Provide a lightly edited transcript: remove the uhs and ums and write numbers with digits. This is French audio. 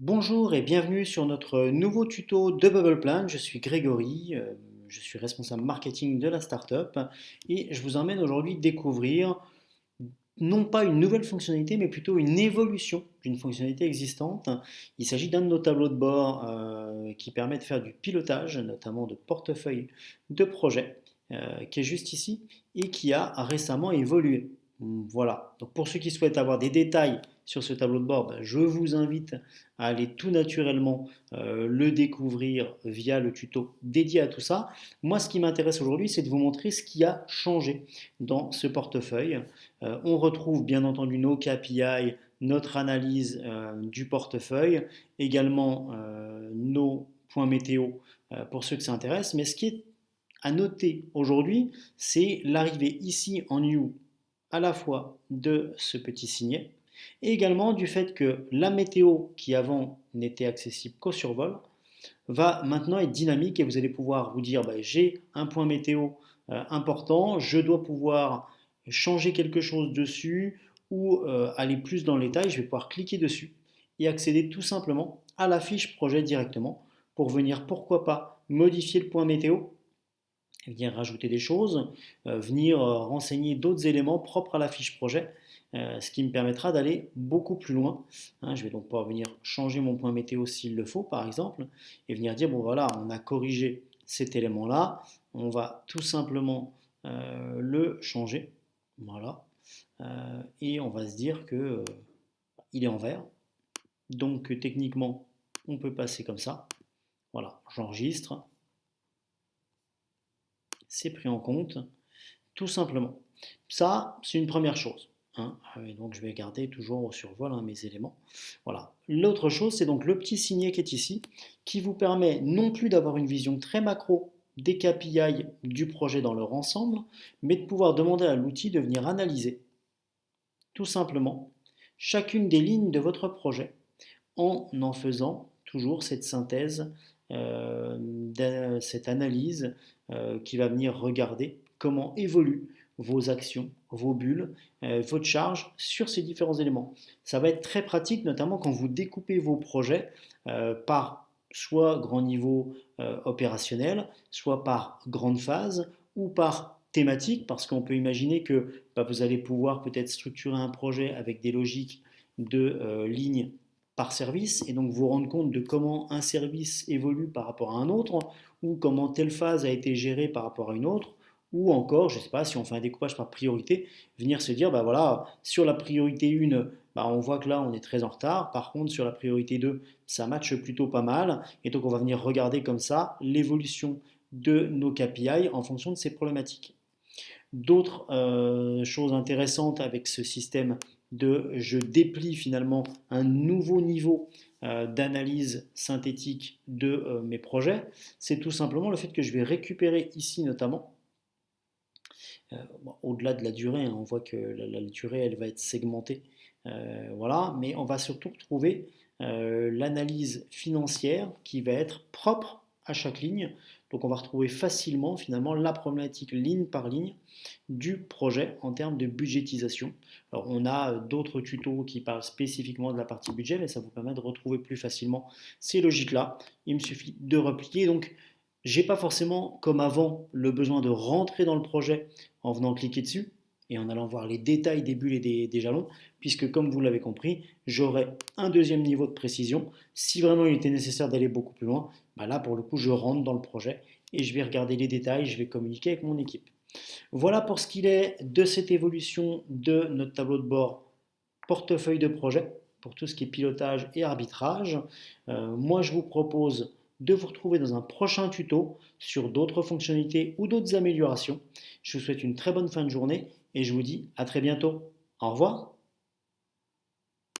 Bonjour et bienvenue sur notre nouveau tuto de Bubble Plan. Je suis Grégory, je suis responsable marketing de la startup et je vous emmène aujourd'hui découvrir non pas une nouvelle fonctionnalité mais plutôt une évolution d'une fonctionnalité existante. Il s'agit d'un de nos tableaux de bord qui permet de faire du pilotage, notamment de portefeuille de projet, qui est juste ici et qui a récemment évolué. Voilà, donc pour ceux qui souhaitent avoir des détails sur ce tableau de bord, ben, je vous invite à aller tout naturellement le découvrir via le tuto dédié à tout ça. Moi, ce qui m'intéresse aujourd'hui, c'est de vous montrer ce qui a changé dans ce portefeuille. On retrouve bien entendu nos KPI, notre analyse du portefeuille, également nos points météo pour ceux que ça intéresse. Mais ce qui est à noter aujourd'hui, c'est l'arrivée ici en new à la fois de ce petit signet et également du fait que la météo qui avant n'était accessible qu'au survol va maintenant être dynamique et vous allez pouvoir vous dire bah, j'ai un point météo important, je dois pouvoir changer quelque chose dessus ou aller plus dans le détail, je vais pouvoir cliquer dessus et accéder tout simplement à la fiche projet directement pour venir pourquoi pas modifier le point météo, venir rajouter des choses, venir renseigner d'autres éléments propres à la fiche projet, ce qui me permettra d'aller beaucoup plus loin. Hein, je vais donc pouvoir venir changer mon point météo s'il le faut, par exemple, et venir dire, bon voilà, on a corrigé cet élément-là, on va tout simplement le changer. Voilà. Et on va se dire que il est en vert. Donc techniquement, on peut passer comme ça. Voilà, j'enregistre, c'est pris en compte. Tout simplement. Ça, c'est une première chose. Hein. Et donc, je vais garder toujours au survol mes éléments. Voilà. L'autre chose, c'est donc le petit signet qui est ici, qui vous permet non plus d'avoir une vision très macro des KPI du projet dans leur ensemble, mais de pouvoir demander à l'outil de venir analyser, tout simplement, chacune des lignes de votre projet en faisant toujours cette synthèse, cette analyse qui va venir regarder comment évoluent vos actions, vos bulles, votre charge sur ces différents éléments. Ça va être très pratique, notamment quand vous découpez vos projets par soit grand niveau opérationnel, soit par grande phase ou par thématique, parce qu'on peut imaginer que bah, vous allez pouvoir peut-être structurer un projet avec des logiques de lignes par service et donc vous rendre compte de comment un service évolue par rapport à un autre ou comment telle phase a été gérée par rapport à une autre ou encore, je ne sais pas, si on fait un découpage par priorité, venir se dire, bah voilà, sur la priorité 1, bah on voit que là on est très en retard, par contre sur la priorité 2, ça matche plutôt pas mal, et donc on va venir regarder comme ça l'évolution de nos KPI en fonction de ces problématiques. D'autres choses intéressantes avec ce système de je déplie finalement un nouveau niveau d'analyse synthétique de mes projets, c'est tout simplement le fait que je vais récupérer ici notamment, bon, au-delà de la durée, hein, on voit que la durée elle va être segmentée, voilà, mais on va surtout retrouver l'analyse financière qui va être propre à chaque ligne. Donc on va retrouver facilement finalement la problématique ligne par ligne du projet en termes de budgétisation. Alors on a d'autres tutos qui parlent spécifiquement de la partie budget, mais ça vous permet de retrouver plus facilement ces logiques-là. Il me suffit de replier. Donc j'ai pas forcément, comme avant, le besoin de rentrer dans le projet en venant cliquer dessus et en allant voir les détails des bulles et des jalons, puisque comme vous l'avez compris, j'aurai un deuxième niveau de précision. Si vraiment il était nécessaire d'aller beaucoup plus loin, bah là pour le coup je rentre dans le projet et je vais regarder les détails, je vais communiquer avec mon équipe. Voilà pour ce qu'il est de cette évolution de notre tableau de bord portefeuille de projet pour tout ce qui est pilotage et arbitrage. Moi, je vous propose de vous retrouver dans un prochain tuto sur d'autres fonctionnalités ou d'autres améliorations. Je vous souhaite une très bonne fin de journée et je vous dis à très bientôt. Au revoir.